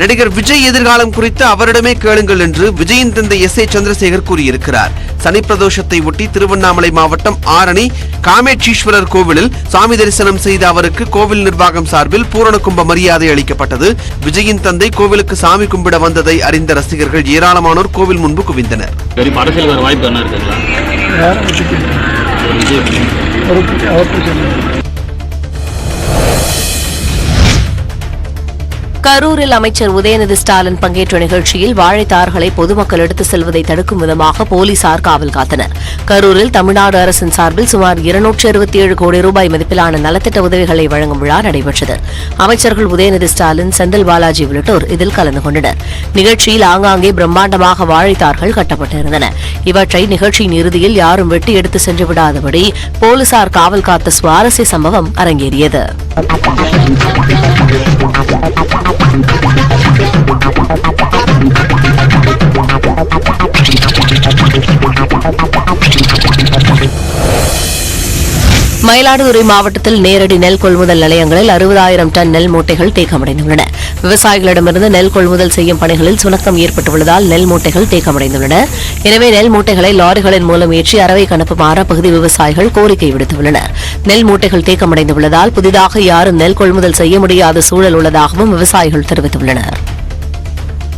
நடிகர் விஜய் எதிர்காலம் குறித்து அவரிடமே கேளுங்கள் என்று விஜயின் தந்தை S.A. சந்திரசேகர் கூறியிருக்கிறார். சனி பிரதோஷத்தை ஒட்டி திருவண்ணாமலை மாவட்டம் ஆரணி காமேட்சீஸ்வரர் கோவிலில் சாமி தரிசனம் செய்த அவருக்கு கோவில் நிர்வாகம் சார்பில் பூரண கும்ப மரியாதை அளிக்கப்பட்டது. விஜயின் தந்தை கோவிலுக்கு சாமி கும்பிட வந்ததை அறிந்த ரசிகர்கள் ஏராளமானோர் கோவில் முன்பு குவிந்தனர். கரூரில் அமைச்சர் உதயநிதி ஸ்டாலின் பங்கேற்ற நிகழ்ச்சியில் வாழைத்தார்களை பொதுமக்கள் எடுத்துச் செல்வதை தடுக்கும் விதமாக போலீசார் காவல் காத்தனர். கரூரில் தமிழ்நாடு அரசின் சார்பில் சுமார் 267 கோடி ரூபாய் மதிப்பிலான நலத்திட்ட உதவிகளை வழங்கும் விழா நடைபெற்றது. அமைச்சர்கள் உதயநிதி ஸ்டாலின், செந்தில் பாலாஜி உள்ளிட்டோர் இதில் கலந்து கொண்டனர். நிகழ்ச்சியில் ஆங்காங்கே பிரம்மாண்டமாக வாழைத்தார்கள் கட்டப்பட்டிருந்தன. இவற்றை நிகழ்ச்சியின் இறுதியில் யாரும் வெட்டி எடுத்து சென்று விடாதபடி போலீசார் காவல் காத்த சுவாரஸ்ய சம்பவம் அரங்கேறியது. மயிலாடுதுறை மாவட்டத்தில் நேரடி நெல் கொள்முதல் நிலையங்களில் 60,000 டன் நெல் மூட்டைகள் தேக்கமடைந்துள்ளன. விவசாயிகளிடமிருந்து நெல் கொள்முதல் செய்யும் பணிகளில் சுணக்கம் ஏற்பட்டுள்ளதால் நெல் மூட்டைகள் தேக்கமடைந்துள்ளன. எனவே நெல் மூட்டைகளை லாரிகளின் மூலம் ஏற்றி அரவைக்கு அனுப்புமாறு அப்பகுதி விவசாயிகள் கோரிக்கை விடுத்துள்ளனர். நெல் மூட்டைகள் தேக்கமடைந்துள்ளதால் புதிதாக யாரும் நெல் கொள்முதல் செய்ய முடியாத சூழல் உள்ளதாகவும் விவசாயிகள் தெரிவித்துள்ளனர்.